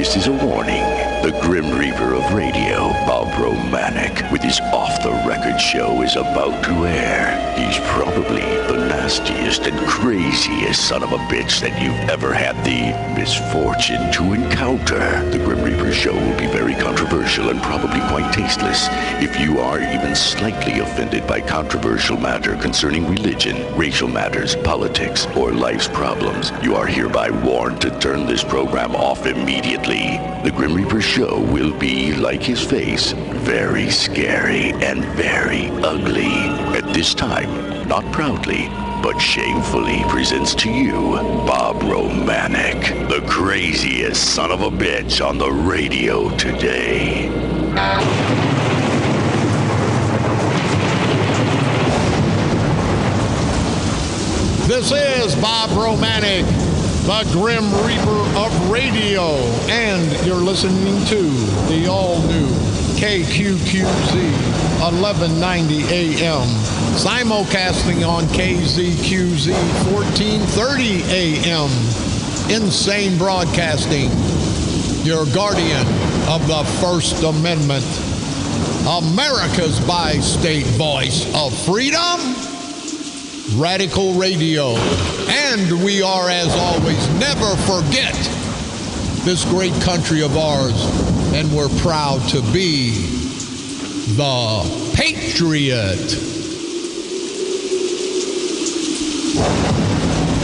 This is a warning. The Grim Reaper of radio, Bob Romanik, with his off-the-record show is about to air. He's probably the nastiest and craziest son of a bitch that you've ever had the misfortune to encounter. The Grim Reaper show will be very controversial and probably quite tasteless. If you are even slightly offended by controversial matter concerning religion, racial matters, politics, or life's problems, you are hereby warned to turn this program off immediately. The Grim Reaper show will be, like his face, very scary and very ugly. At this time, not proudly, but shamefully presents to you Bob Romanik, the craziest son of a bitch on the radio today. This is Bob Romanik, the Grim Reaper of radio, and you're listening to the all-new KQQZ 1190 AM, simulcasting on KZQZ 1430 AM, Insane Broadcasting, your guardian of the First Amendment, America's bi-state voice of freedom, Radical Radio. And we are, as always, never forget this great country of ours, and we're proud to be the Patriot.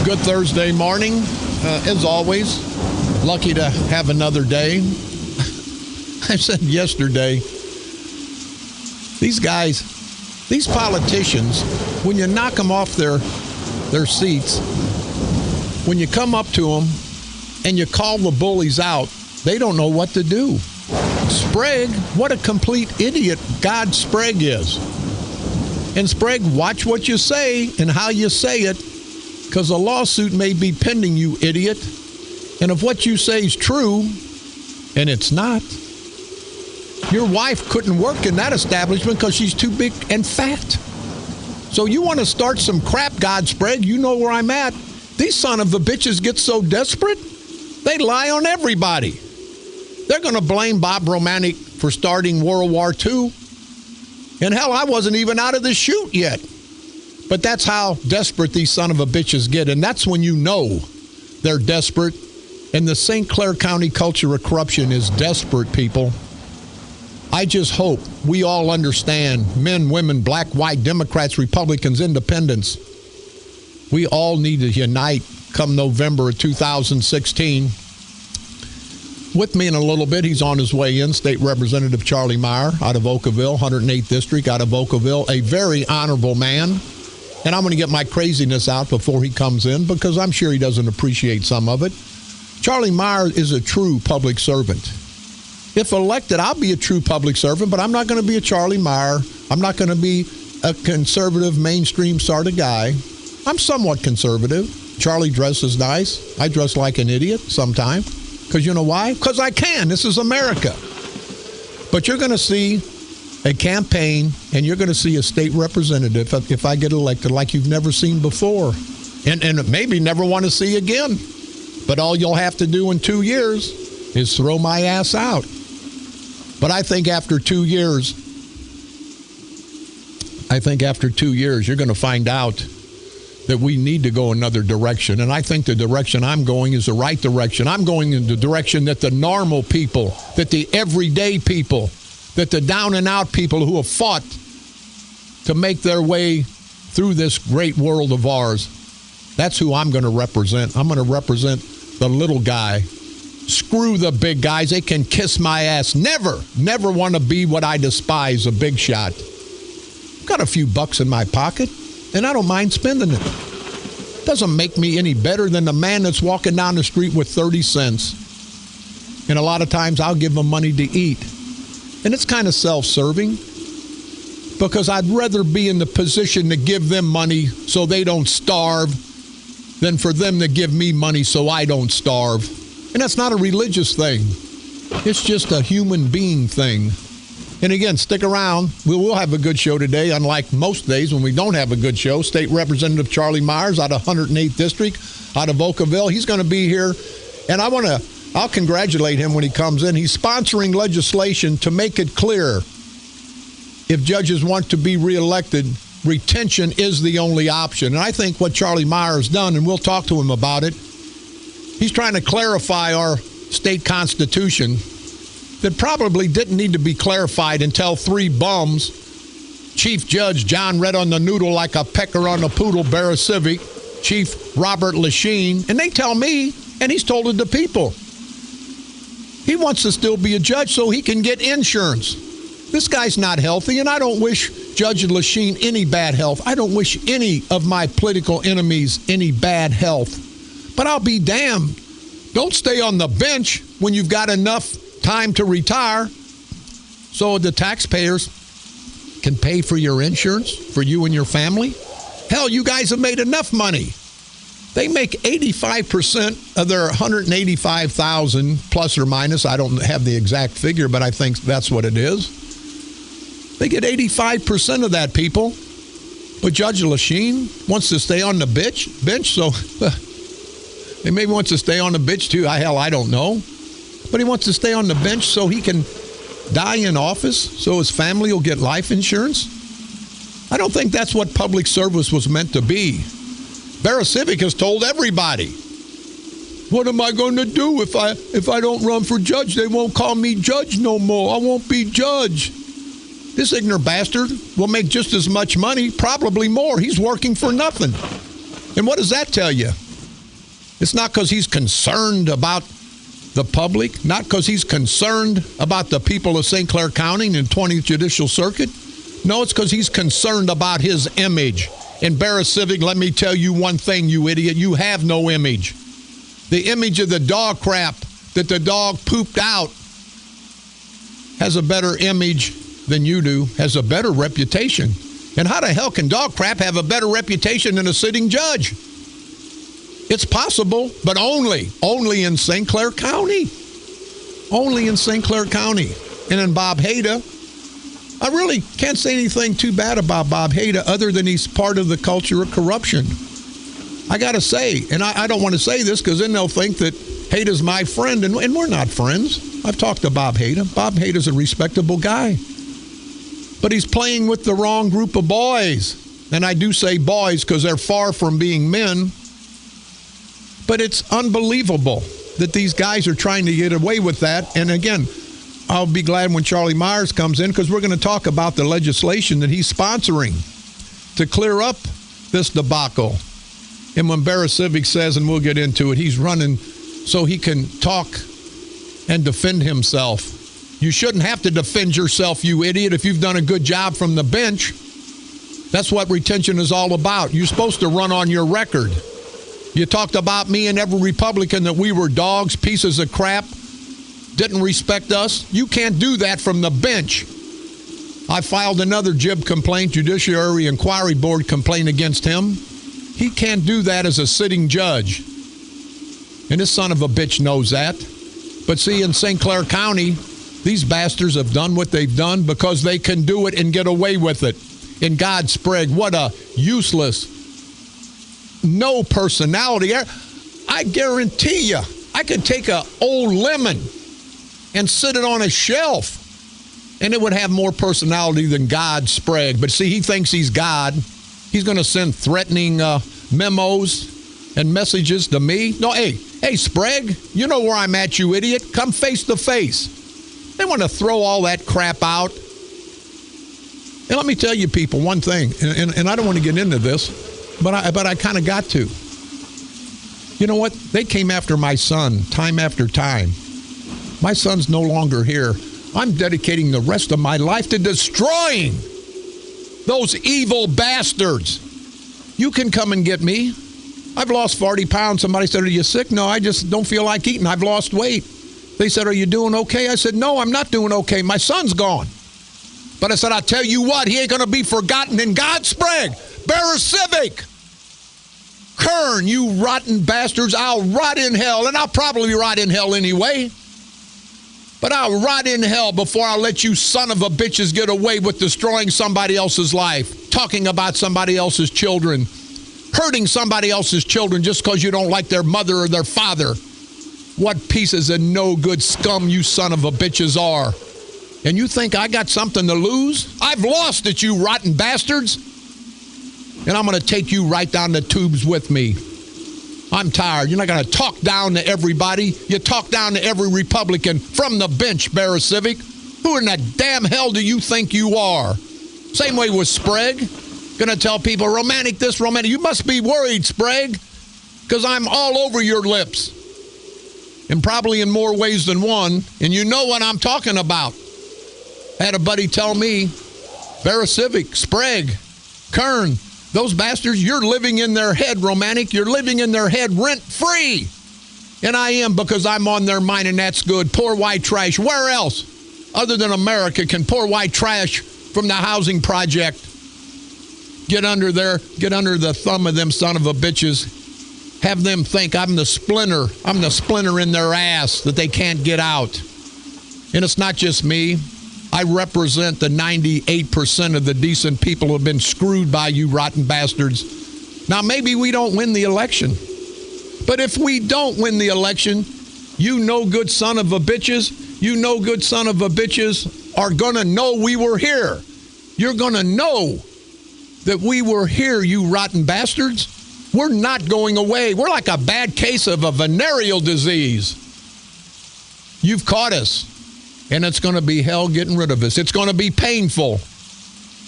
Good Thursday morning, as always. Lucky to have another day. I said yesterday, these guys, these politicians, when you knock them off their seats, when you come up to them and you call the bullies out, they don't know what to do. Sprague, what a complete idiot God Sprague is. And Sprague, watch what you say and how you say it, because a lawsuit may be pending, you idiot. And if what you say is true, and it's not, your wife couldn't work in that establishment because she's too big and fat. So you want to start some crap, God Sprague, you know where I'm at. These son of a bitches get so desperate, they lie on everybody. They're going to blame Bob Romanik for starting World War II. And hell, I wasn't even out of the chute yet. But that's how desperate these son of a bitches get. And that's when you know they're desperate. And the St. Clair County culture of corruption is desperate, people. I just hope we all understand, men, women, black, white, Democrats, Republicans, independents. We all need to unite come November of 2016. With me in a little bit, he's on his way in, State Representative Charlie Meyer out of Oakville, 108th District out of Oakville, a very honorable man. And I'm going to get my craziness out before he comes in because I'm sure he doesn't appreciate some of it. Charlie Meyer is a true public servant. If elected, I'll be a true public servant, but I'm not going to be a Charlie Meyer. I'm not going to be a conservative, mainstream sort of guy. I'm somewhat conservative. Charlie dresses nice. I dress like an idiot sometimes. Because you know why? Because I can. This is America. But you're going to see a campaign, and you're going to see a state representative, if I get elected, like you've never seen before. And maybe never want to see again. But all you'll have to do in 2 years is throw my ass out. But I think after 2 years, you're going to find out that we need to go another direction. And I think the direction I'm going is the right direction. I'm going in the direction that the normal people, that the everyday people, that the down and out people who have fought to make their way through this great world of ours, that's who I'm going to represent. I'm going to represent the little guy. Screw the big guys. They can kiss my ass. Never want to be what I despise, a big shot. Got a few bucks in my pocket, and I don't mind spending it. Doesn't make me any better than the man that's walking down the street with 30 cents. And a lot of times I'll give them money to eat. And it's kind of self-serving because I'd rather be in the position to give them money so they don't starve than for them to give me money so I don't starve. And that's not a religious thing. It's just a human being thing. And again, stick around. We will have a good show today, unlike most days when we don't have a good show. State Representative Charlie Myers out of 108th District, out of Oakville. He's going to be here. And I want to I'll congratulate him when he comes in. He's sponsoring legislation to make it clear if judges want to be reelected, retention is the only option. And I think what Charlie Meyer's done, and we'll talk to him about it, he's trying to clarify our state constitution that probably didn't need to be clarified until three bums, Chief Judge John Red on the Noodle like a pecker on a poodle, Barasivic, Chief Robert Lachine, and they tell me, and he's told it to people, he wants to still be a judge so he can get insurance. This guy's not healthy, and I don't wish Judge Lachine any bad health. I don't wish any of my political enemies any bad health. But I'll be damned. Don't stay on the bench when you've got enough time to retire so the taxpayers can pay for your insurance for you and your family. Hell, you guys have made enough money. They make 85% of their $185,000 plus or minus. I don't have the exact figure, but I think that's what it is. They get 85% of that, people. But Judge Lachine wants to stay on the bench, so he maybe wants to stay on the bench too. Hell, I don't know. But he wants to stay on the bench so he can die in office, so his family will get life insurance. I don't think that's what public service was meant to be. Barasivic has told everybody, what am I going to do if I don't run for judge? They won't call me judge no more. I won't be judge. This ignorant bastard will make just as much money, probably more. He's working for nothing. And what does that tell you? It's not because he's concerned about the public, not because he's concerned about the people of St. Clair County and 20th Judicial Circuit. No, it's because he's concerned about his image. And Barasivic, let me tell you one thing, you idiot. You have no image. The image of the dog crap that the dog pooped out has a better image than you do, has a better reputation. And how the hell can dog crap have a better reputation than a sitting judge? It's possible, but only in St. Clair County. Only in St. Clair County. And in Bob Hader, I really can't say anything too bad about Bob Hader other than he's part of the culture of corruption. I got to say, and I don't want to say this because then they'll think that Hader's my friend, and we're not friends. I've talked to Bob Hader. Bob Hader's a respectable guy. But he's playing with the wrong group of boys. And I do say boys because they're far from being men. But it's unbelievable that these guys are trying to get away with that. And again, I'll be glad when Charlie Myers comes in because we're going to talk about the legislation that he's sponsoring to clear up this debacle. And when Barasivic says, and we'll get into it, he's running so he can talk and defend himself. You shouldn't have to defend yourself, you idiot, if you've done a good job from the bench. That's what retention is all about. You're supposed to run on your record. You talked about me and every Republican that we were dogs, pieces of crap, didn't respect us. You can't do that from the bench. I filed another JIB complaint, Judiciary Inquiry Board complaint against him. He can't do that as a sitting judge. And this son of a bitch knows that. But see, in St. Clair County, these bastards have done what they've done because they can do it and get away with it. In God's sprig, what a useless, no personality. I guarantee you, I could take an old lemon and sit it on a shelf, and it would have more personality than God's Sprague. But see, he thinks he's God. He's going to send threatening memos and messages to me. No, hey, Sprague, you know where I'm at, you idiot. Come face to face. They want to throw all that crap out. And let me tell you, people, one thing, and I don't want to get into this, but I kind of got to. You know what? They came after my son time after time. My son's no longer here. I'm dedicating the rest of my life to destroying those evil bastards. You can come and get me. I've lost 40 pounds. Somebody said, are you sick? No, I just don't feel like eating. I've lost weight. They said, are you doing okay? I said, no, I'm not doing okay. My son's gone. But I said, I'll tell you what, he ain't going to be forgotten in God's Sprague. Barasivic. Kern, you rotten bastards. I'll rot in hell, and I'll probably rot in hell anyway. But I'll rot in hell before I'll let you son of a bitches get away with destroying somebody else's life, talking about somebody else's children, hurting somebody else's children just because you don't like their mother or their father. what pieces of no good scum you son of a bitches are. And you think I got something to lose? I've lost it, you rotten bastards. And I'm going to take you right down the tubes with me. I'm tired. You're not going to talk down to everybody. You talk down to every Republican from the bench, Bear Civic. Who in the damn hell do you think you are? Same way with Sprague. Going to tell people, Romanik this, Romanik. You must be worried, Sprague, because I'm all over your lips. And probably in more ways than one. And you know what I'm talking about. I had a buddy tell me, Bear Civic, Sprague, Kern, those bastards, you're living in their head, Romanik. You're living in their head rent-free. And I am, because I'm on their mind, and that's good. Poor white trash. Where else, other than America, can poor white trash from the housing project get under the thumb of them son of a bitches? Have them think I'm the splinter in their ass that they can't get out. And it's not just me. I represent the 98% of the decent people who have been screwed by you rotten bastards. Now, maybe we don't win the election. But if we don't win the election, you no good son of a bitches are going to know we were here. You're going to know that we were here, you rotten bastards. We're not going away. We're like a bad case of a venereal disease. You've caught us. And it's going to be hell getting rid of us. It's going to be painful.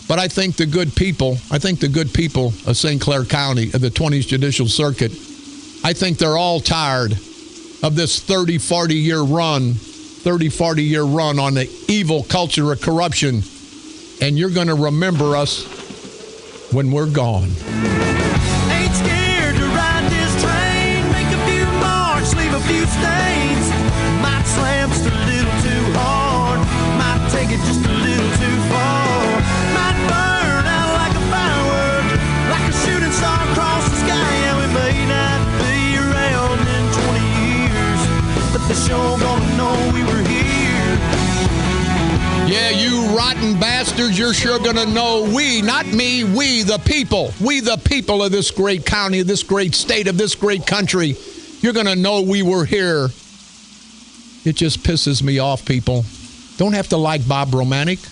But I think the good people of St. Clair County, of the 20th Judicial Circuit, I think they're all tired of this 30, 40-year run on the evil culture of corruption. And you're going to remember us when we're gone. Ain't scared to ride this train, make a few marks, leave a few stains. Might slam just a little too hard, might take it just a little too far. Might burn out like a firework, like a shooting star across the sky. And we may not be around in 20 years, but the show gonna know we were here. Yeah, you rotten bastards, you're sure going to know we, not me, we the people of this great county, of this great state, of this great country. You're going to know we were here. It just pisses me off, people. Don't have to like Bob Romanik,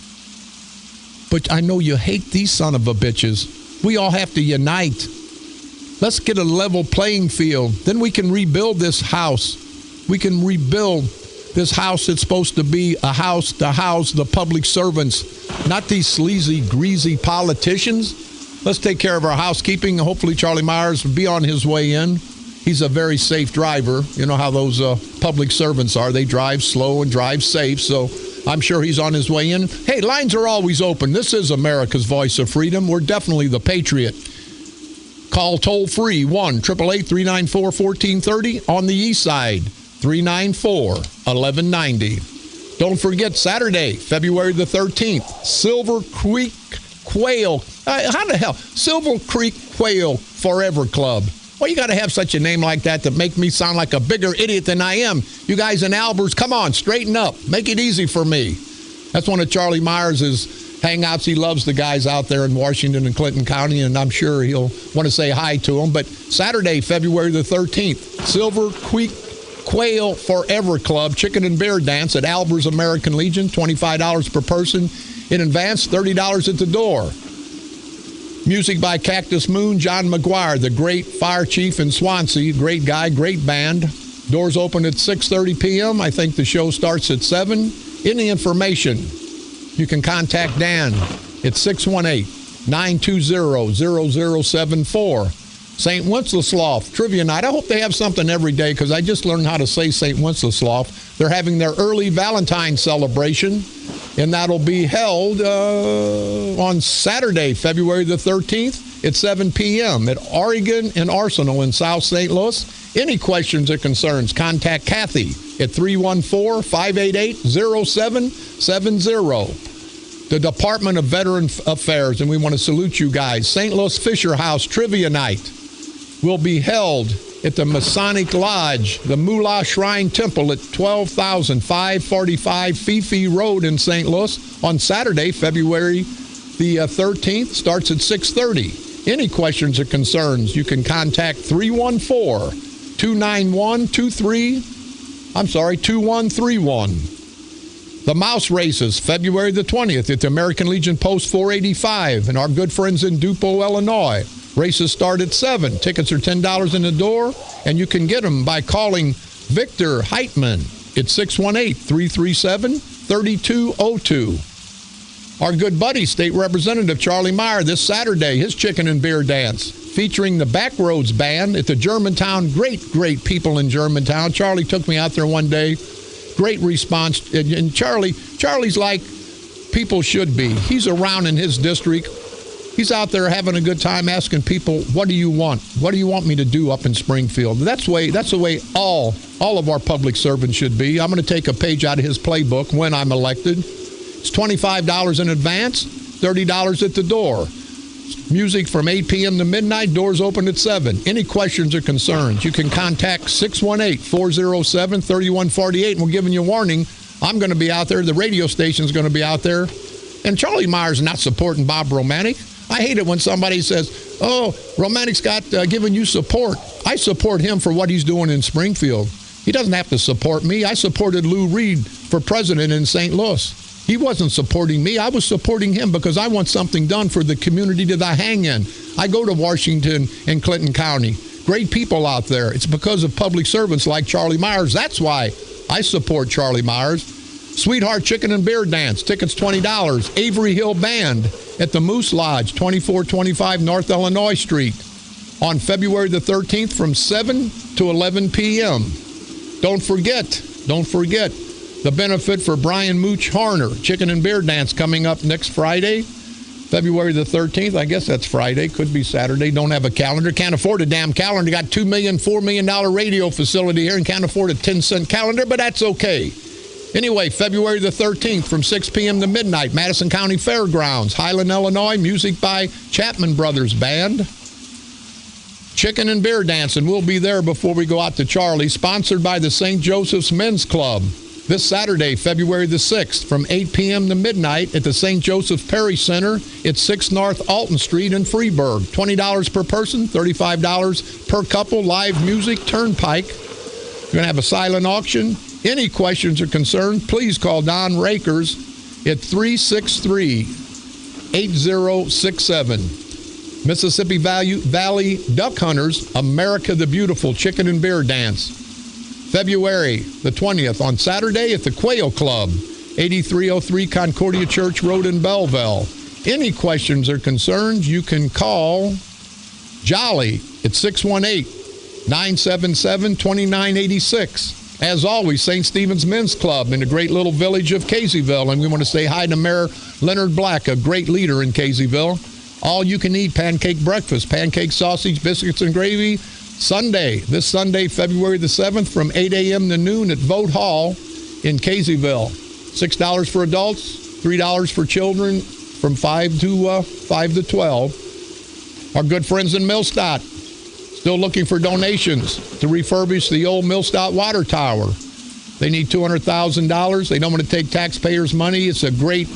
but I know you hate these son of a bitches. We all have to unite. Let's get a level playing field. Then we can rebuild this house. We can rebuild this house that's supposed to be a house to house the public servants, not these sleazy, greasy politicians. Let's take care of our housekeeping. Hopefully Charlie Myers will be on his way in. He's a very safe driver. You know how those public servants are. They drive slow and drive safe, so I'm sure he's on his way in. Hey, lines are always open. This is America's Voice of Freedom. We're definitely the Patriot. Call toll-free 1-888-394-1430 on the east side. 394-1190. Don't forget, Saturday, February the 13th, Silver Creek Quail. How the hell? Silver Creek Quail Forever Club. Well, you got to have such a name like that to make me sound like a bigger idiot than I am. You guys in Albers, come on, straighten up. Make it easy for me. That's one of Charlie Myers' hangouts. He loves the guys out there in Washington and Clinton County, and I'm sure he'll want to say hi to them. But Saturday, February the 13th, Silver Creek Quail Forever Club, chicken and beer dance at Albers American Legion, $25 per person in advance, $30 at the door. Music by Cactus Moon, John McGuire, the great fire chief in Swansea. Great guy, great band. Doors open at 6:30 p.m. I think the show starts at 7. Any information, you can contact Dan at 618-920-0074. St. Wenceslaus Trivia Night. I hope they have something every day because I just learned how to say St. Wenceslaus. They're having their early Valentine's celebration, and that'll be held on Saturday, February the 13th at 7 p.m. at Oregon and Arsenal in South St. Louis. Any questions or concerns, contact Kathy at 314-588-0770. The Department of Veteran Affairs, and we want to salute you guys. St. Louis Fisher House Trivia Night will be held at the Masonic Lodge, the Moolah Shrine Temple at 12,545 Fifi Road in St. Louis on Saturday, February the 13th. Starts at 6:30. Any questions or concerns, you can contact 314-291-23 2131. The Mouse Races, February the 20th at the American Legion Post 485 and our good friends in Dupo, Illinois. Races start at 7. Tickets are $10 in the door, and you can get them by calling Victor Heitman at 618-337-3202. Our good buddy, State Representative Charlie Meyer, this Saturday, his chicken and beer dance, featuring the Backroads Band at the Germantown. Great people in Germantown. Charlie took me out there one day. Great response. And Charlie's like people should be. He's around in his district. He's out there having a good time asking people, what do you want? What do you want me to do up in Springfield? That's the way all of our public servants should be. I'm going to take a page out of his playbook when I'm elected. It's $25 in advance, $30 at the door. Music from 8 p.m. to midnight. Doors open at 7. Any questions or concerns, you can contact 618-407-3148. And we're giving you a warning. I'm going to be out there. The radio station's going to be out there. And Charlie Meyer's not supporting Bob Romanik. I hate it when somebody says, oh, Romanik's got giving you support. I support him for what he's doing in Springfield. He doesn't have to support me. I supported Lou Reed for president in St. Louis. He wasn't supporting me. I was supporting him because I want something done for the community that I hang in. I go to Washington and Clinton County. Great people out there. It's because of public servants like Charlie Myers. That's why I support Charlie Myers. Sweetheart Chicken and Beer Dance. Tickets $20. Avery Hill Band at the Moose Lodge, 2425 North Illinois Street on February the 13th from 7 to 11 p.m. Don't forget, the benefit for Brian Mooch Harner, Chicken and Beer Dance coming up next Friday, February the 13th. I guess that's Friday. Could be Saturday. Don't have a calendar. Can't afford a damn calendar. Got $2 million, $4 million radio facility here and can't afford a 10-cent calendar, but that's okay. Anyway, February the 13th from 6 p.m. to midnight, Madison County Fairgrounds, Highland, Illinois. Music by Chapman Brothers Band. Chicken and Beer Dance, and we'll be there before we go out to Charlie. Sponsored by the St. Joseph's Men's Club. This Saturday, February the 6th, from 8 p.m. to midnight at the St. Joseph Parish Center at 6 North Alton Street in Freeburg. $20 per person, $35 per couple, live music, turnpike. We're going to have a silent auction. Any questions or concerns, please call Don Rakers at 363-8067. Mississippi Valley Duck Hunters, America the Beautiful, Chicken and Beer Dance. February the 20th on Saturday at the Quail Club, 8303 Concordia Church Road in Belleville. Any questions or concerns, you can call Jolly at 618-977-2986. As always, St. Stephen's Men's Club in the great little village of Caseyville. And we want to say hi to Mayor Leonard Black, a great leader in Caseyville. All you can eat pancake breakfast, pancake sausage, biscuits, and gravy. This Sunday, February the 7th, from 8 a.m. to noon at Vote Hall in Caseyville. $6 for adults, $3 for children from 5 to 12. Our good friends in Millstadt still looking for donations to refurbish the old Millstadt water tower. They need $200,000. They don't want to take taxpayers' money. It's a great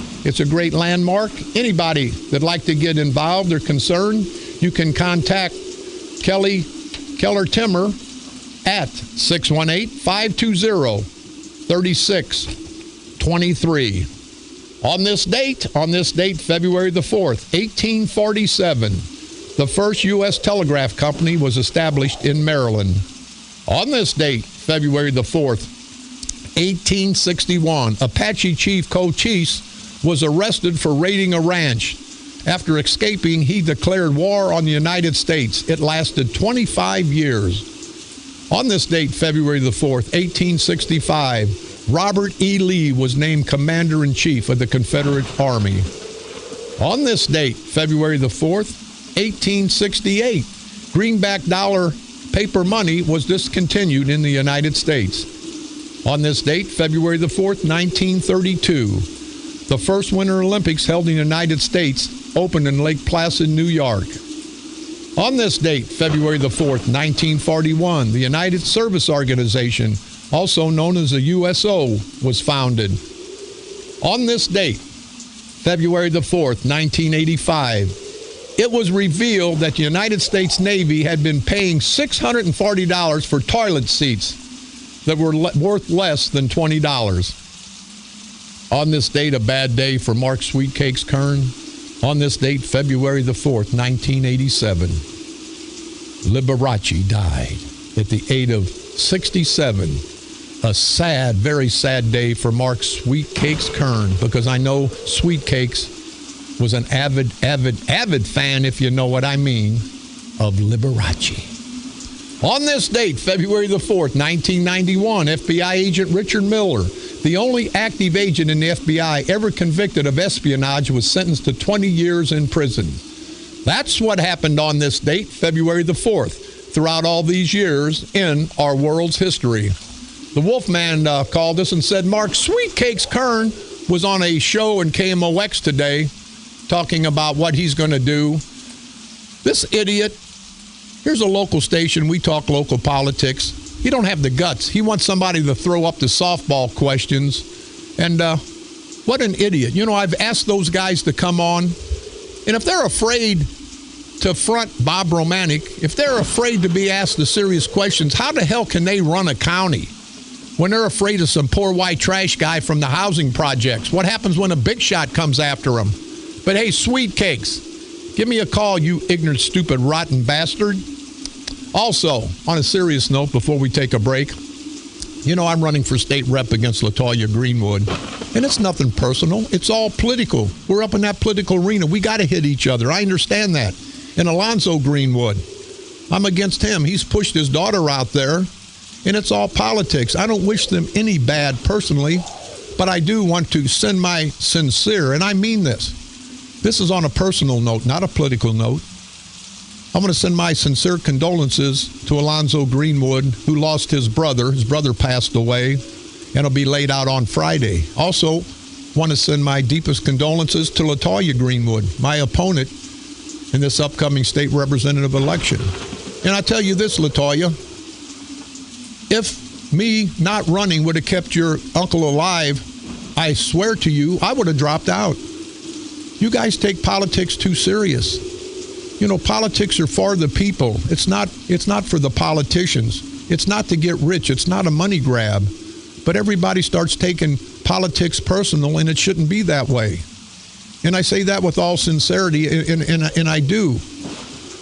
landmark. Anybody that'd like to get involved or concerned, you can contact Keller Timmer at 618-520-3623. On this date, February the 4th, 1847, the first U.S. telegraph company was established in Maryland. On this date, February the 4th, 1861, Apache Chief Cochise was arrested for raiding a ranch. After escaping, he declared war on the United States. It lasted 25 years. On this date, February the 4th, 1865, Robert E. Lee was named Commander-in-Chief of the Confederate Army. On this date, February the 4th, 1868, greenback dollar paper money was discontinued in the United States. On this date, February the 4th, 1932, the first Winter Olympics held in the United States opened in Lake Placid, New York. On this date, February the 4th, 1941, the United Service Organization, also known as the USO, was founded. On this date, February the 4th, 1985, it was revealed that the United States Navy had been paying $640 for toilet seats that were worth less than $20. On this date, a bad day for Mark Sweetcakes Kern. On this date, February the 4th, 1987, Liberace died at the age of 67. A sad, very sad day for Mark Sweetcakes Kern, because I know Sweetcakes was an avid fan, if you know what I mean, of Liberace. On this date, February the 4th, 1991, FBI agent Richard Miller, the only active agent in the FBI ever convicted of espionage, was sentenced to 20 years in prison. That's what happened on this date, February the 4th, throughout all these years in our world's history. The Wolfman called us and said, Mark Sweetcakes Kern was on a show in KMOX today talking about what he's going to do. This idiot, here's a local station, we talk local politics. He don't have the guts. He wants somebody to throw up the softball questions. And what an idiot. You know, I've asked those guys to come on, and if they're afraid to front Bob Romanik, if they're afraid to be asked the serious questions, how the hell can they run a county when they're afraid of some poor white trash guy from the housing projects? What happens when a big shot comes after them? But hey, Sweetcakes, give me a call, you ignorant, stupid, rotten bastard. Also, on a serious note, before we take a break, you know, I'm running for state rep against LaToya Greenwood, and it's nothing personal. It's all political. We're up in that political arena. We got to hit each other. I understand that. And Alonzo Greenwood, I'm against him. He's pushed his daughter out there, and it's all politics. I don't wish them any bad personally, but I do want to send my sincere, and I mean this. This is on a personal note, not a political note. I want to send my sincere condolences to Alonzo Greenwood, who lost his brother. His brother passed away, and will be laid out on Friday. Also, want to send my deepest condolences to LaToya Greenwood, my opponent in this upcoming state representative election. And I tell you this, LaToya, if me not running would have kept your uncle alive, I swear to you, I would have dropped out. You guys take politics too serious. You know, politics are for the people. It's not for the politicians. It's not to get rich. It's not a money grab. But everybody starts taking politics personal, and it shouldn't be that way. And I say that with all sincerity, and I do.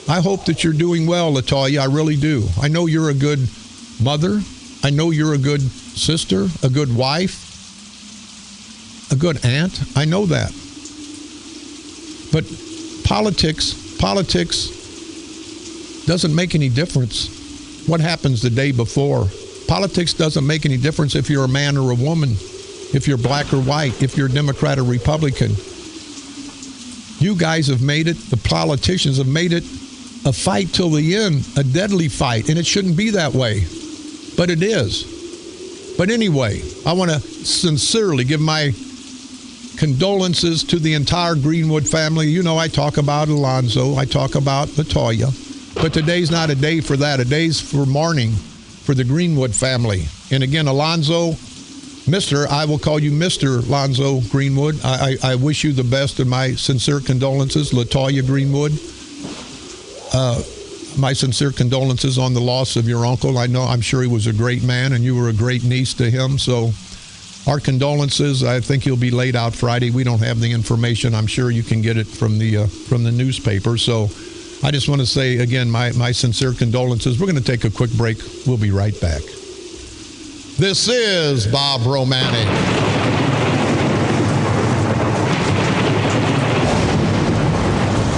I hope that you're doing well, LaToya. I really do. I know you're a good mother. I know you're a good sister, a good wife, a good aunt. I know that. But politics doesn't make any difference what happens the day before. Politics doesn't make any difference if you're a man or a woman, if you're black or white, if you're Democrat or Republican. You guys have made it, the politicians have made it a fight till the end, a deadly fight, and it shouldn't be that way. But it is. But anyway, I want to sincerely give my condolences to the entire Greenwood family. You know, I talk about Alonzo, I talk about LaToya, but today's not a day for that. A day's for mourning for the Greenwood family. And again, Alonzo, I will call you Mr. Alonzo Greenwood. I wish you the best and my sincere condolences. LaToya Greenwood, my sincere condolences on the loss of your uncle. I'm sure he was a great man, and you were a great niece to him. So our condolences. I think he'll be laid out Friday. We don't have the information. I'm sure you can get it from the newspaper. So I just want to say, again, my sincere condolences. We're going to take a quick break. We'll be right back. This is Bob Romanik.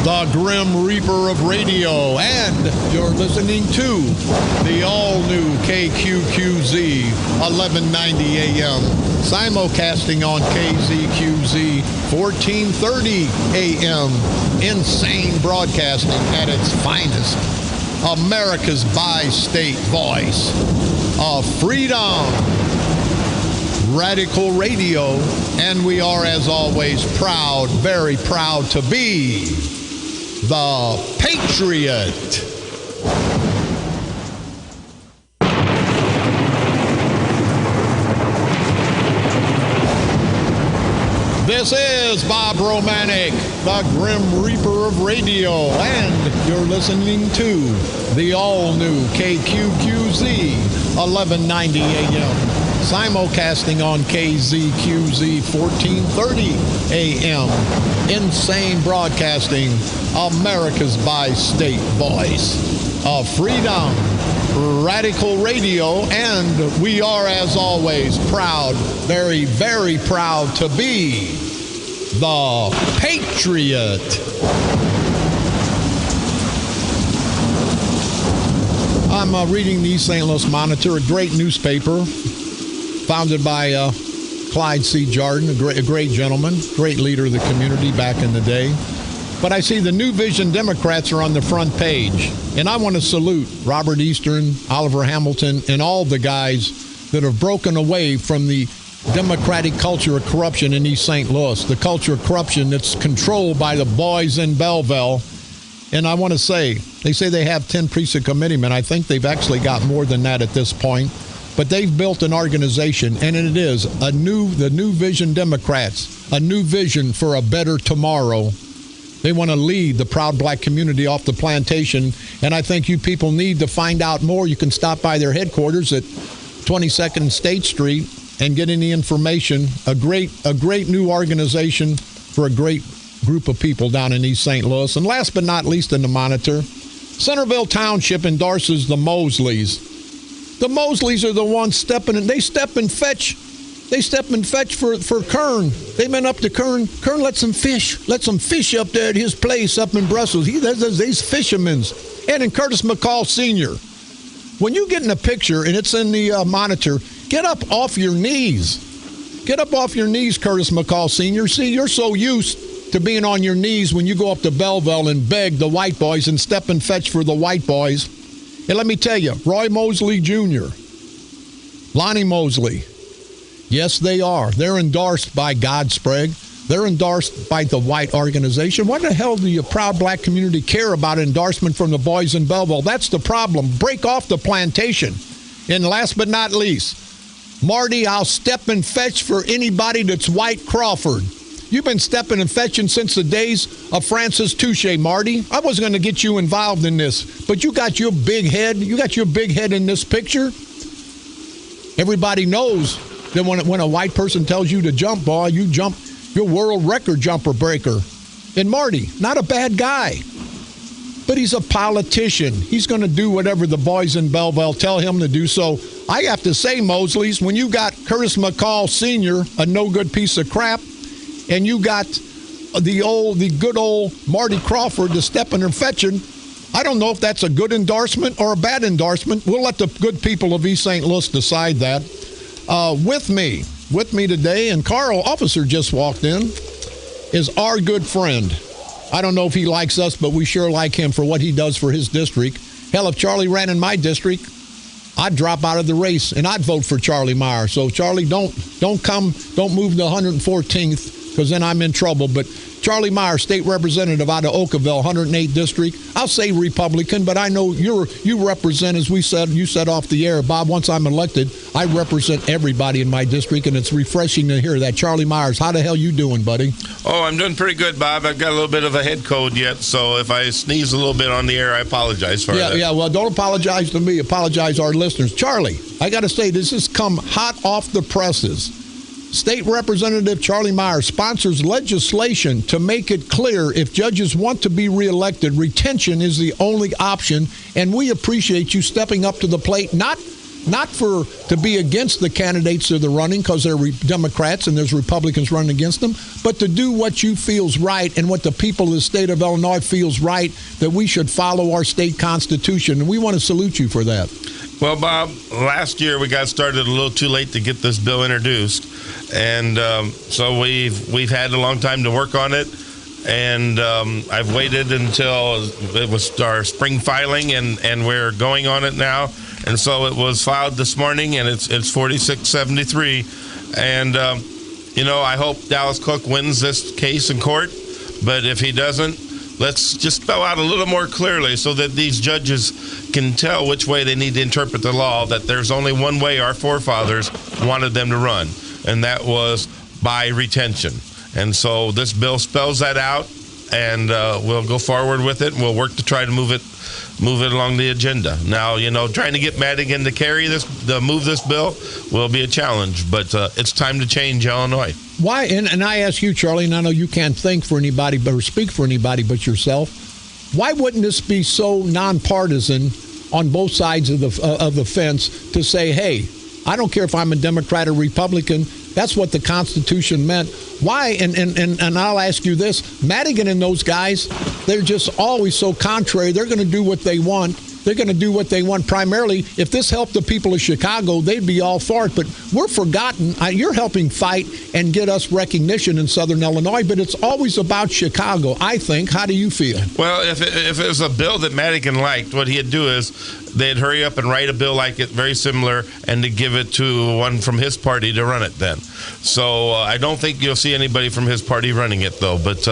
The Grim Reaper of Radio, and you're listening to the all-new KQQZ 1190 AM, simulcasting on KZQZ 1430 AM. Insane broadcasting at its finest. America's bi-state voice of freedom. Radical Radio, and we are, as always, proud, very proud to be the Patriot. This is Bob Romanik, the Grim Reaper of Radio, and you're listening to the all-new KQQZ 1190 a.m. Simulcasting on KZQZ 1430 a.m. Insane Broadcasting, America's bi-state voice of freedom, Radical Radio, and we are, as always, proud, very, very proud to be the Patriot. I'm reading the East St. Louis Monitor, a great newspaper founded by Clyde C. Jardin, a great gentleman, great leader of the community back in the day. But I see the New Vision Democrats are on the front page, and I want to salute Robert Eastern, Oliver Hamilton, and all the guys that have broken away from the democratic culture of corruption in East St. Louis, the culture of corruption that's controlled by the boys in Belleville. And I want to say, they say they have 10 precinct committeemen. I think they've actually got more than that at this point. But they've built an organization, and it is the New Vision Democrats, a new vision for a better tomorrow. They want to lead the proud black community off the plantation, and I think you people need to find out more. You can stop by their headquarters at 22nd State Street and get any information. A great new organization for a great group of people down in East St. Louis. And last but not least in the Monitor, Centerville Township endorses the Mosleys. The Mosleys are the ones stepping in. They step and fetch. They step and fetch for Kern. They went up to Kern. Kern lets them fish. Lets them fish up there at his place up in Brussels. These fishermen. And in Curtis McCall Sr. When you get in a picture, and it's in the Monitor, get up off your knees. Get up off your knees, Curtis McCall Sr. See, you're so used to being on your knees when you go up to Belleville and beg the white boys and step and fetch for the white boys. And let me tell you, Roy Mosley Jr., Lonnie Mosley, yes, they are. They're endorsed by Godsprague. They're endorsed by the white organization. What the hell do your proud black community care about endorsement from the boys in Belleville? That's the problem. Break off the plantation. And last but not least, Marty, I'll step and fetch for anybody that's white Crawford. You've been stepping and fetching since the days of Francis Touche, Marty. I wasn't going to get you involved in this, but you got your big head. You got your big head in this picture. Everybody knows that when a white person tells you to jump, boy, you jump. You're world record jumper breaker. And Marty, not a bad guy, but he's a politician. He's going to do whatever the boys in Belleville tell him to do. So I have to say, Mosleys, when you got Curtis McCall Sr., a no-good piece of crap, and you got the good old Marty Crawford to stepping and fetching, I don't know if that's a good endorsement or a bad endorsement. We'll let the good people of East St. Louis decide that. With me today, and Carl, officer, just walked in, is our good friend. I don't know if he likes us, but we sure like him for what he does for his district. Hell, if Charlie ran in my district, I'd drop out of the race, and I'd vote for Charlie Meyer. So, Charlie, don't move to 114th, because then I'm in trouble. But Charlie Meyer, state representative out of Oakville, 108th district. I'll say Republican, but I know you represent, as you said off the air, Bob, once I'm elected, I represent everybody in my district, and it's refreshing to hear that. Charlie Myers, how the hell you doing, buddy? Oh, I'm doing pretty good, Bob. I've got a little bit of a head cold yet, so if I sneeze a little bit on the air, I apologize for that. Yeah, well, don't apologize to me. Apologize to our listeners. Charlie, I got to say, this has come hot off the presses. State Representative Charlie Meyer sponsors legislation to make it clear if judges want to be reelected, retention is the only option, and we appreciate you stepping up to the plate, not to be against the candidates that are running because they're Democrats and there's Republicans running against them, but to do what you feel's right and what the people of the state of Illinois feels right, that we should follow our state constitution, and we want to salute you for that. Well, Bob, last year we got started a little too late to get this bill introduced, and so we've had a long time to work on it, and I've waited until it was our spring filing, and we're going on it now, and so it was filed this morning, and it's 4673, and I hope Dallas Cook wins this case in court, but if he doesn't, let's just spell out a little more clearly so that these judges can tell which way they need to interpret the law, that there's only one way our forefathers wanted them to run, and that was by retention. And so this bill spells that out, and we'll go forward with it, and we'll work to try to move it move it along the agenda. Now, trying to get Madigan to move this bill will be a challenge, but it's time to change Illinois. Why? And I ask you, Charlie, and I know you can't think for anybody or speak for anybody but yourself. Why wouldn't this be so nonpartisan on both sides of the fence to say, hey, I don't care if I'm a Democrat or Republican. That's what the Constitution meant. Why? And I'll ask you this. Madigan and those guys, they're just always so contrary. They're going to do what they want. They're going to do what they want. Primarily, if this helped the people of Chicago, they'd be all for it. But we're forgotten. You're helping fight and get us recognition in Southern Illinois, but it's always about Chicago, I think. How do you feel? Well, if it was a bill that Madigan liked, what he'd do is they'd hurry up and write a bill like it, very similar, and to give it to one from his party to run it then. So I don't think you'll see anybody from his party running it, though. But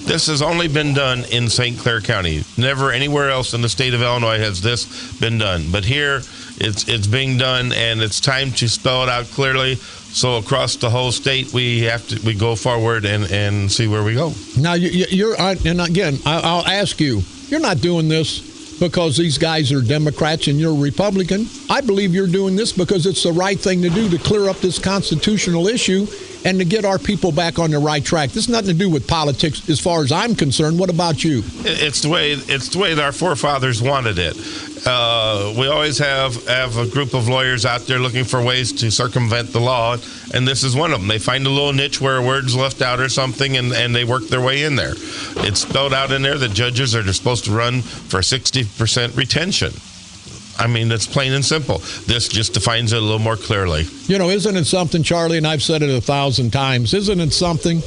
this has only been done in St. Clair County. Never anywhere else in the state of Illinois has this been done. But here, it's being done, and it's time to spell it out clearly. So across the whole state, we go forward and see where we go. Now, and again, I'll ask you, you're not doing this because these guys are Democrats and you're a Republican. I believe you're doing this because it's the right thing to do to clear up this constitutional issue and to get our people back on the right track. This has nothing to do with politics as far as I'm concerned. What about you? It's the way that our forefathers wanted it. We always have a group of lawyers out there looking for ways to circumvent the law, and this is one of them. They find a little niche where a word's left out or something, and they work their way in there. It's spelled out in there that judges are supposed to run for 60% retention. I mean, it's plain and simple. This just defines it a little more clearly. Isn't it something, Charlie, and I've said it 1,000 times, isn't it something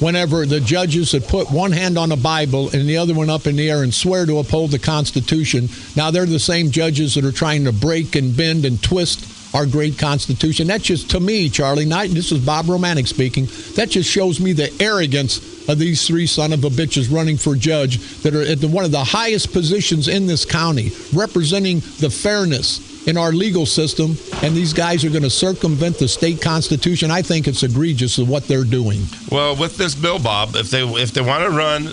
whenever the judges had put one hand on the Bible and the other one up in the air and swear to uphold the Constitution, now they're the same judges that are trying to break and bend and twist our great Constitution. That just, to me, Charlie, this is Bob Romanik speaking, that just shows me the arrogance of these three son of a bitches running for judge that are at one of the highest positions in this county, representing the fairness in our legal system, and these guys are going to circumvent the state constitution. I think it's egregious of what they're doing. Well, with this bill, Bob, if they want to run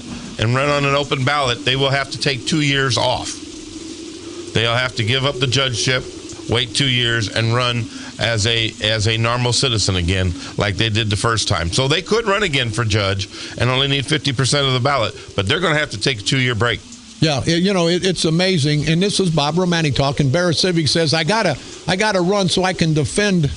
on an open ballot, they will have to take 2 years off. They'll have to give up the judgeship, wait 2 years, and run as a normal citizen again, like they did the first time. So they could run again for judge and only need 50% of the ballot, but they're going to have to take a 2-year break. Yeah, it's amazing. And this is Bob Romanik talking. Barra Civic says, I gotta run so I can defend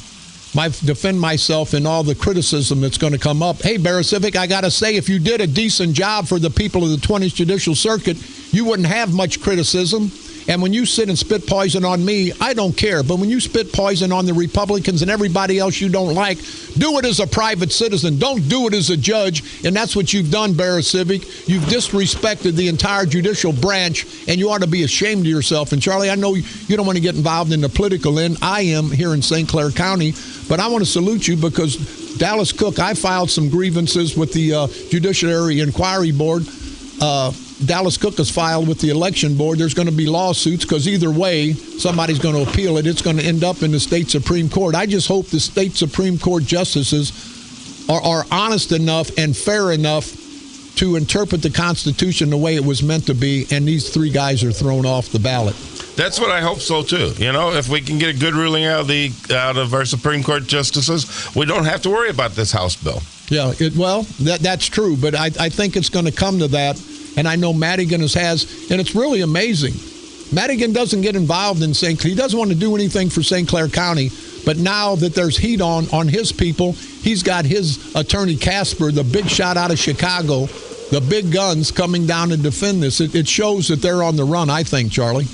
myself in all the criticism that's going to come up. Hey, Barra Civic, I got to say, if you did a decent job for the people of the 20th Judicial Circuit, you wouldn't have much criticism. And when you sit and spit poison on me, I don't care. But when you spit poison on the Republicans and everybody else you don't like, do it as a private citizen. Don't do it as a judge. And that's what you've done, Barra Civic. You've disrespected the entire judicial branch, and you ought to be ashamed of yourself. And, Charlie, I know you don't want to get involved in the political end. I am here in St. Clair County. But I want to salute you because Dallas Cook, I filed some grievances with the Judiciary Inquiry Board. Dallas Cook has filed with the election board. There's going to be lawsuits because either way, somebody's going to appeal it. It's going to end up in the state Supreme Court. I just hope the state Supreme Court justices are honest enough and fair enough to interpret the Constitution the way it was meant to be, and these three guys are thrown off the ballot. That's what I hope so, too. If we can get a good ruling out of our Supreme Court justices, we don't have to worry about this House bill. Yeah, that's true, but I think it's going to come to that. And I know Madigan has, and it's really amazing. Madigan doesn't get involved in St. Clair. He doesn't want to do anything for St. Clair County. But now that there's heat on his people, he's got his attorney Casper, the big shot out of Chicago, the big guns coming down to defend this. It shows that they're on the run, I think, Charlie.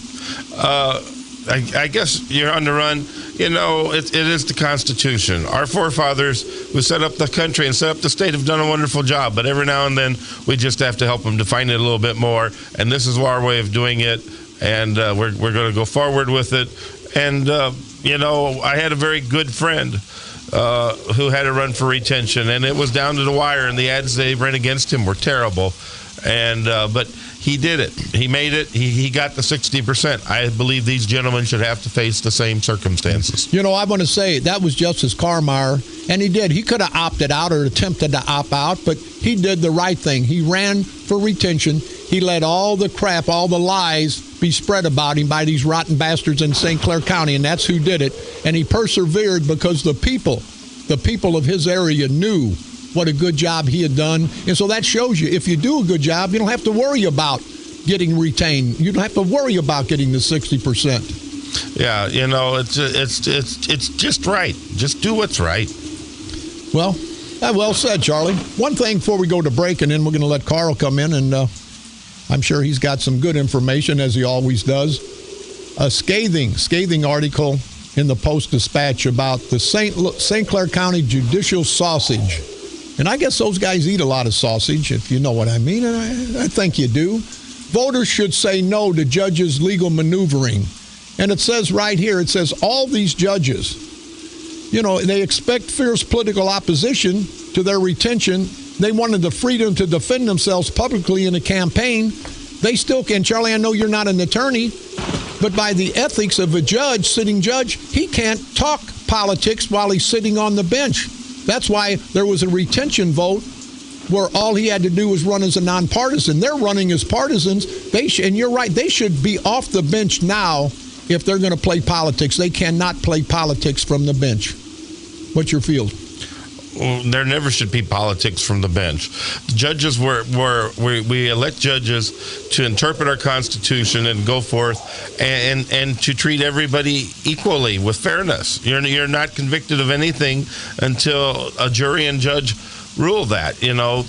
I guess you're on the run. It is the Constitution. Our forefathers who set up the country and set up the state have done a wonderful job, but every now and then we just have to help them define it a little bit more, and this is our way of doing it, and we're going to go forward with it. And, I had a very good friend who had to run for retention, and it was down to the wire, and the ads they ran against him were terrible. And but he did it. He made it. He got the 60%. I believe these gentlemen should have to face the same circumstances. I want to say that was Justice Carmeier, and he did. He could have opted out or attempted to opt out, but he did the right thing. He ran for retention. He let all the crap, all the lies be spread about him by these rotten bastards in St. Clair County, and that's who did it. And he persevered because the people of his area knew what a good job he had done. And so that shows you, if you do a good job, you don't have to worry about getting retained. You don't have to worry about getting the 60%. Yeah, it's just right. Just do what's right. Well said, Charlie. One thing before we go to break, and then we're going to let Carl come in, and I'm sure he's got some good information, as he always does. A scathing article in the Post-Dispatch about the St. Clair County judicial sausage. And I guess those guys eat a lot of sausage, if you know what I mean, and I think you do. Voters should say no to judges' legal maneuvering. And it says right here, it says all these judges, they expect fierce political opposition to their retention. They wanted the freedom to defend themselves publicly in a campaign. They still can. Charlie, I know you're not an attorney, but by the ethics of a sitting judge, he can't talk politics while he's sitting on the bench. That's why there was a retention vote where all he had to do was run as a nonpartisan. They're running as partisans. And you're right, they should be off the bench now if they're going to play politics. They cannot play politics from the bench. What's your field? Well, there never should be politics from the bench. Judges we elect judges to interpret our Constitution and go forth and to treat everybody equally with fairness. You're not convicted of anything until a jury and judge rule that.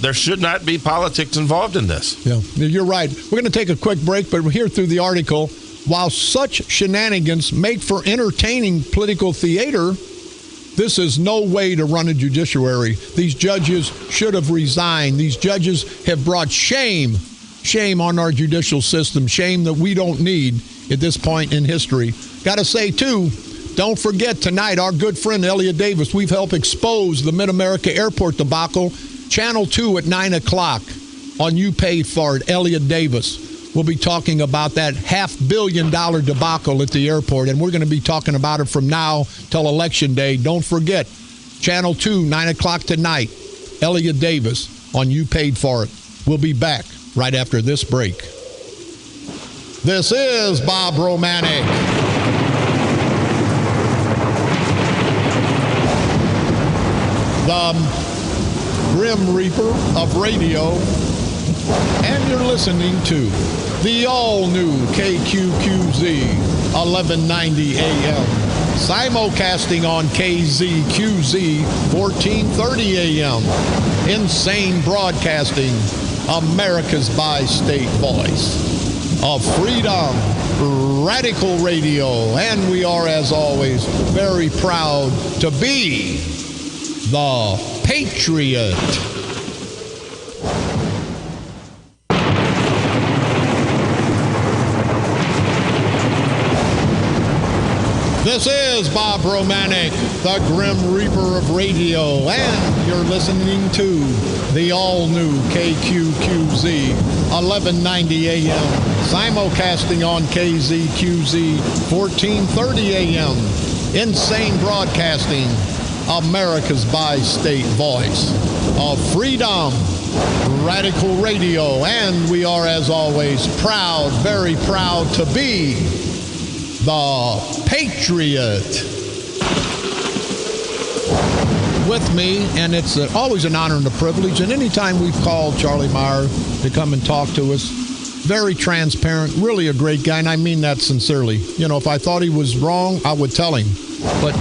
There should not be politics involved in this. Yeah, you're right. We're going to take a quick break, but we're here through the article. While such shenanigans make for entertaining political theater, this is no way to run a judiciary. These judges should have resigned. These judges have brought shame on our judicial system, shame that we don't need at this point in history. Got to say, too, don't forget tonight, our good friend Elliot Davis, we've helped expose the Mid-America Airport debacle. Channel 2 at 9 o'clock on You Paid For It, Elliot Davis. We'll be talking about that $500 million debacle at the airport, and we're going to be talking about it from now till Election Day. Don't forget, Channel 2, 9 o'clock tonight, Elliot Davis on You Paid For It. We'll be back right after this break. This is Bob Romanik. The Grim Reaper of radio, and you're listening to the all-new KQQZ 1190 AM, simulcasting on KZQZ 1430 AM, Insane Broadcasting, America's bi-state voice of freedom, radical radio, and we are, as always, very proud to be the Patriot. This is Bob Romanik, the Grim Reaper of radio, and you're listening to the all-new KQQZ 1190 AM, simulcasting on KZQZ 1430 AM, Insane Broadcasting, America's bi-state voice of freedom, radical radio, and we are, as always, proud, very proud to be the Patriot. With me, and it's always an honor and a privilege, and anytime we've called Charlie Meyer to come and talk to us, very transparent, really a great guy, and I mean that sincerely. If I thought he was wrong, I would tell him. But,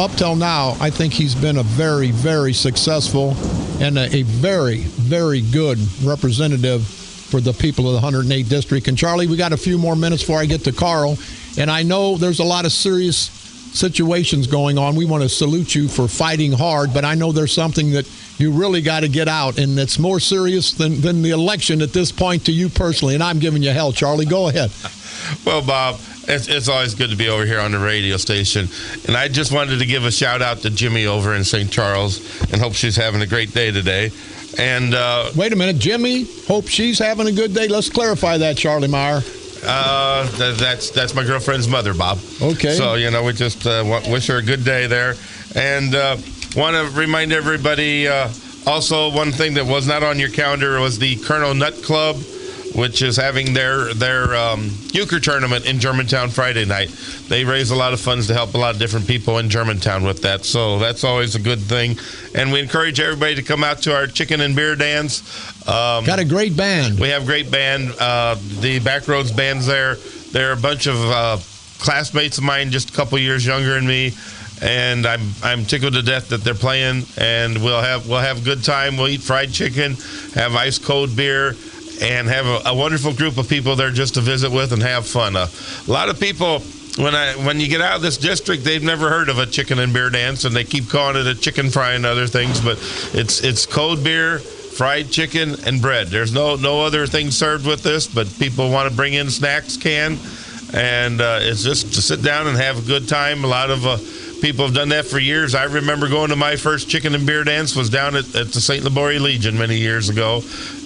up till now, I think he's been a very, very successful and a very, very good representative for the people of the 108th District. And, Charlie, we got a few more minutes before I get to Carl. And I know there's a lot of serious situations going on. We want to salute you for fighting hard, but I know there's something that you really got to get out, and it's more serious than the election at this point to you personally. And I'm giving you hell, Charlie. Go ahead. Well, Bob, it's always good to be over here on the radio station. And I just wanted to give a shout out to Jimmy over in St. Charles and hope she's having a great day today. And wait a minute, Jimmy, hope she's having a good day. Let's clarify that, Charlie Meyer. That's my girlfriend's mother, Bob. Okay. So, we just wish her a good day there. And want to remind everybody, also one thing that was not on your calendar was the Colonel Nut Club which is having their euchre tournament in Germantown Friday night. They raise a lot of funds to help a lot of different people in Germantown with that, so that's always a good thing. And we encourage everybody to come out to our chicken and beer dance. Got a great band. We have a great band. The Backroads band's there. They're a bunch of classmates of mine, just a couple years younger than me. And I'm tickled to death that they're playing, and we'll have a good time. We'll eat fried chicken, have ice cold beer, and have a wonderful group of people there just to visit with and have fun. A lot of people, when you get out of this district, they've never heard of a chicken and beer dance, and they keep calling it a chicken fry and other things, but it's cold beer, fried chicken, and bread. There's no other thing served with this, but people want to bring in snacks, and it's just to sit down and have a good time. A lot of people have done that for years. I remember going to my first chicken and beer dance was down at the St. Libory Legion many years ago,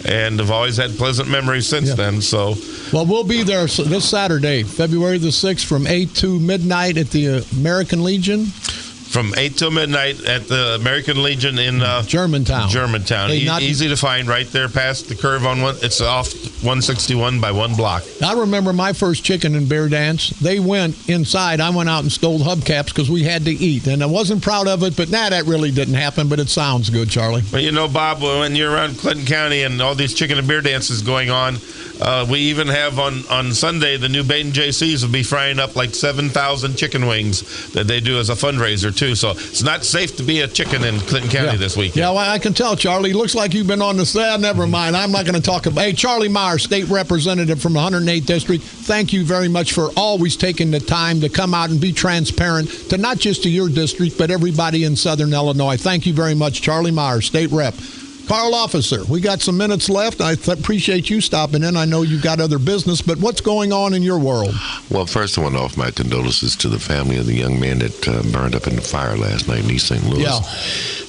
and I've always had pleasant memories since then. So, well, we'll be there this Saturday, February the 6th, from 8 to midnight at the American Legion. From 8 till midnight at the American Legion in Germantown. Hey, easy to find, right there past the curve on one. It's off 161 by one block. I remember my first chicken and beer dance. They went inside. I went out and stole hubcaps because we had to eat, and I wasn't proud of it. But that really didn't happen. But it sounds good, Charlie. But you know, Bob, when you're around Clinton County and all these chicken and beer dances going on. We even have on Sunday, the new Baden JCs will be frying up like 7,000 chicken wings that they do as a fundraiser, too. So it's not safe to be a chicken in Clinton County this weekend. Yeah, well, I can tell, Charlie. Looks like you've been on the set. Never mind. I'm not going to talk about. Hey, Charlie Meyer, state representative from the 108th District, thank you very much for always taking the time to come out and be transparent to not just to your district, but everybody in Southern Illinois. Thank you very much, Charlie Meyer, state rep. Carl Officer, we got some minutes left. I appreciate you stopping in. I know you've got other business, but what's going on in your world? Well, first I want to offer my condolences to the family of the young man that burned up in the fire last night in East St. Louis. Yeah.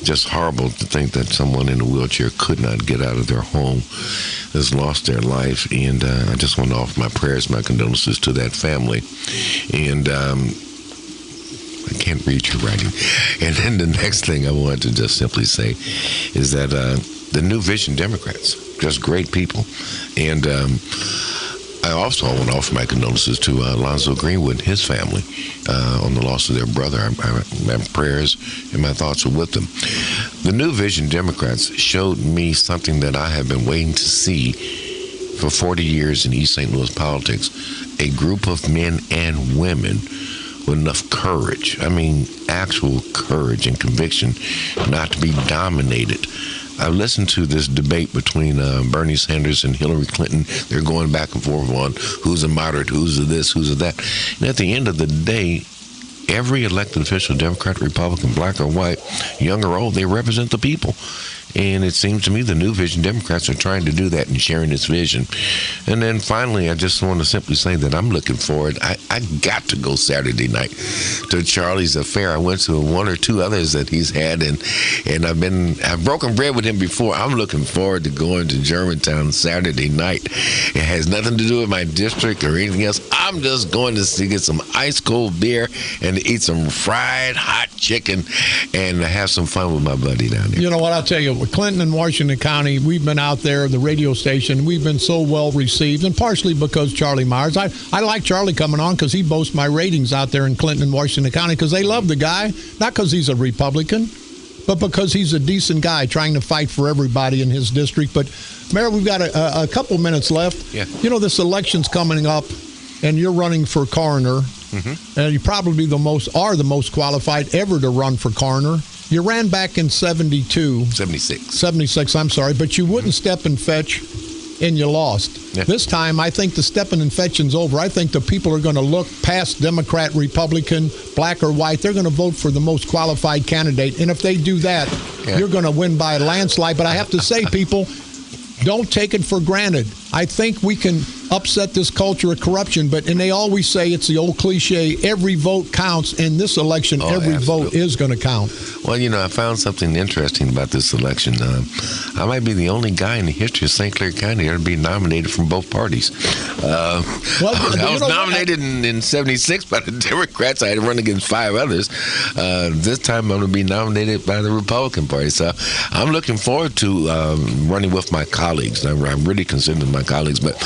Just horrible to think that someone in a wheelchair could not get out of their home, has lost their life, and I just want to offer my prayers, my condolences to that family. And I can't read your writing. And then the next thing I wanted to just simply say is that the New Vision Democrats, just great people. And I also want to offer my condolences to Alonzo Greenwood and his family on the loss of their brother. My prayers and my thoughts are with them. The New Vision Democrats showed me something that I have been waiting to see for 40 years in East St. Louis politics, a group of men and women with enough courage, actual courage and conviction not to be dominated. I listened to this debate between Bernie Sanders and Hillary Clinton. They're going back and forth on who's a moderate, who's a this, who's a that. And at the end of the day, every elected official, Democrat, Republican, black or white, young or old, they represent the people. And it seems to me the New Vision Democrats are trying to do that and sharing this vision. And then finally, I just want to simply say that I'm looking forward. I got to go Saturday night to Charlie's Affair. I went to one or two others that he's had, and I've broken bread with him before. I'm looking forward to going to Germantown Saturday night. It has nothing to do with my district or anything else. I'm just going to get some ice cold beer and eat some fried hot chicken and have some fun with my buddy down there. You know what, I'll tell you, Clinton and Washington County, we've been out there, the radio station, we've been so well received, and partially because Charlie Myers. I like Charlie coming on because he boasts my ratings out there in Clinton and Washington County because they love the guy, not because he's a Republican, but because he's a decent guy trying to fight for everybody in his district. But, Mayor, we've got a couple minutes left. Yeah. You know, this election's coming up, and you're running for coroner, and you probably are the most qualified ever to run for coroner. You ran back in 76, I'm sorry, but you wouldn't step and fetch, and you lost. Yeah. This time, I think the stepping and fetching's over. I think the people are going to look past Democrat, Republican, black or white. They're going to vote for the most qualified candidate, and if they do that, you're going to win by a landslide. But I have to say, people, don't take it for granted. I think we can upset this culture of corruption. And they always say it's the old cliche, every vote counts. In this election, every vote is going to count. Well, I found something interesting about this election. I might be the only guy in the history of St. Clair County to be nominated from both parties. I was nominated in 76 by the Democrats. I had to run against 5 others. This time I'm going to be nominated by the Republican Party. So I'm looking forward to running with my colleagues. I really consider them my colleagues. But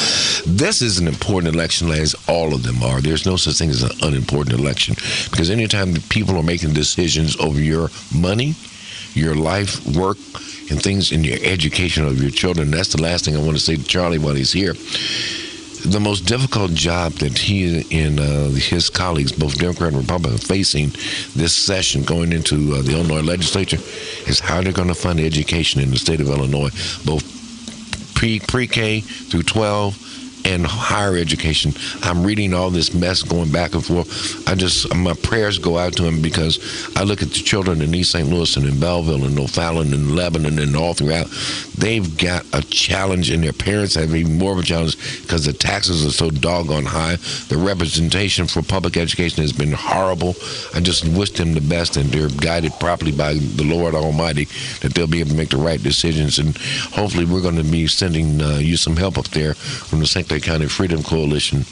this is an important election, as all of them are. There's no such thing as an unimportant election, because anytime people are making decisions over your money, your life, work, and things in your education of your children, that's the last thing I want to say to Charlie while he's here. The most difficult job that he and his colleagues, both Democrat and Republican, are facing this session going into the Illinois legislature is how they're going to fund education in the state of Illinois, both pre-K through 12 and higher education. I'm reading all this mess going back and forth. My prayers go out to him, because I look at the children in East St. Louis and in Belleville and O'Fallon and Lebanon and all throughout. They've got a challenge, and their parents have even more of a challenge because the taxes are so doggone high. The representation for public education has been horrible. I just wish them the best, and they're guided properly by the Lord Almighty, that they'll be able to make the right decisions. And hopefully we're going to be sending you some help up there from the St. Clair County Freedom Coalition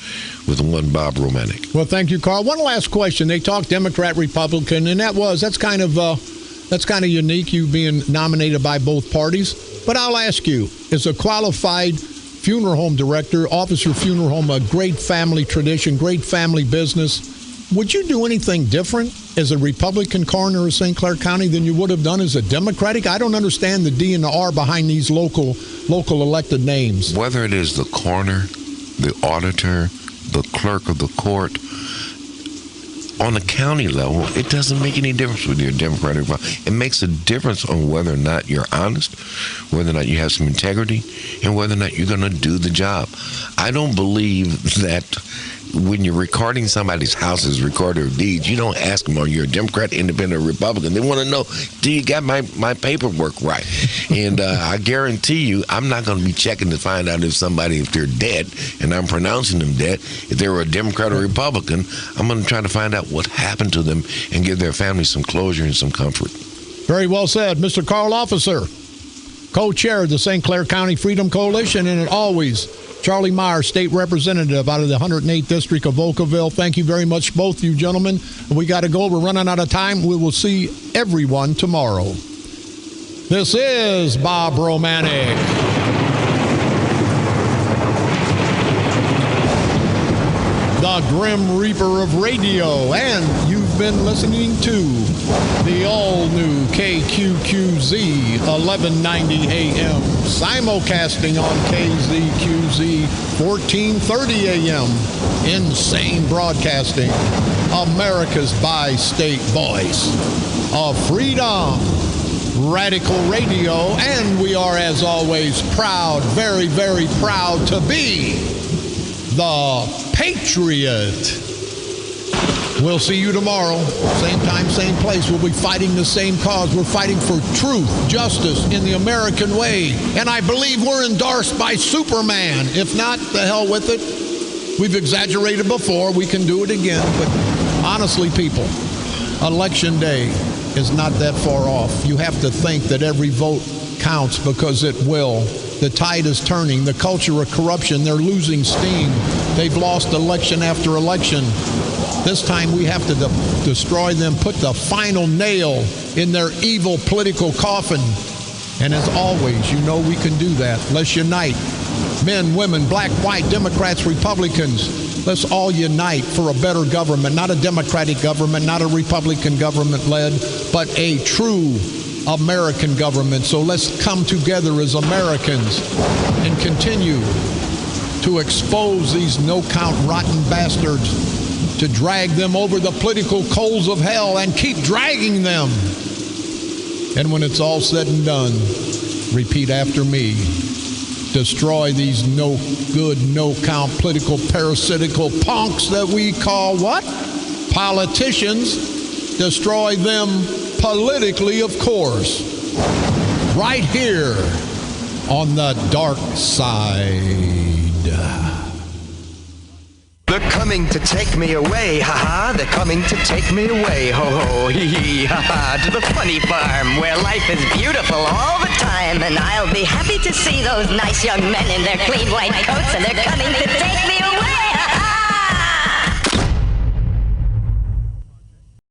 with one Bob Romanik. Well, thank you, Carl. One last question. They talk Democrat, Republican, and that's kind of unique, you being nominated by both parties. But I'll ask you, as a qualified funeral home director, Officer Funeral Home, a great family tradition, great family business, would you do anything different as a Republican coroner of St. Clair County than you would have done as a Democratic? I don't understand the D and the R behind these local elected names. Whether it is the coroner, the auditor, the clerk of the court, on the county level, it doesn't make any difference whether you're Democratic or Republican. It makes a difference on whether or not you're honest, whether or not you have some integrity, and whether or not you're going to do the job. I don't believe that when you're recording somebody's house as recorder of deeds, you don't ask them, are you a Democrat, Independent, or Republican? They want to know, do you got my paperwork right? And I guarantee you, I'm not going to be checking to find out if they're dead, and I'm pronouncing them dead. If they were a Democrat or Republican, I'm going to try to find out what happened to them and give their family some closure and some comfort. Very well said. Mr. Carl Officer, co-chair of the St. Clair County Freedom Coalition, and always Charlie Meyer, State Representative out of the 108th District of Oakville. Thank you very much, both you gentlemen. We got to go. We're running out of time. We will see everyone tomorrow. This is Bob Romanik. The Grim Reaper of Radio, and you've been listening to the all-new KQQZ 1190 AM, simulcasting on KZQZ 1430 AM. Insane Broadcasting, America's bi-state voice of freedom, Radical Radio, and we are, as always, proud, very, very proud to be the Patriot. We'll see you tomorrow. Same time, same place. We'll be fighting the same cause. We're fighting for truth, justice in the American way. And I believe we're endorsed by Superman. If not, the hell with it. We've exaggerated before. We can do it again. But honestly, people, Election Day is not that far off. You have to think that every vote counts, because it will. The tide is turning. The culture of corruption, they're losing steam. They've lost election after election. This time we have to destroy them, put the final nail in their evil political coffin. And as always, you know we can do that. Let's unite. Men, women, black, white, Democrats, Republicans. Let's all unite for a better government. Not a Democratic government, not a Republican government led, but a true American government. So let's come together as Americans and continue to expose these no-count rotten bastards, to drag them over the political coals of hell and keep dragging them. And when it's all said and done, repeat after me. Destroy these no good, no-count political parasitical punks that we call what? Politicians. Destroy them politically, of course, right here on the dark side. They're coming to take me away, ha-ha. They're coming to take me away, ho-ho, hee-hee, ha-ha. To the funny farm where life is beautiful all the time. And I'll be happy to see those nice young men in their clean white coats, and they're coming to take me away.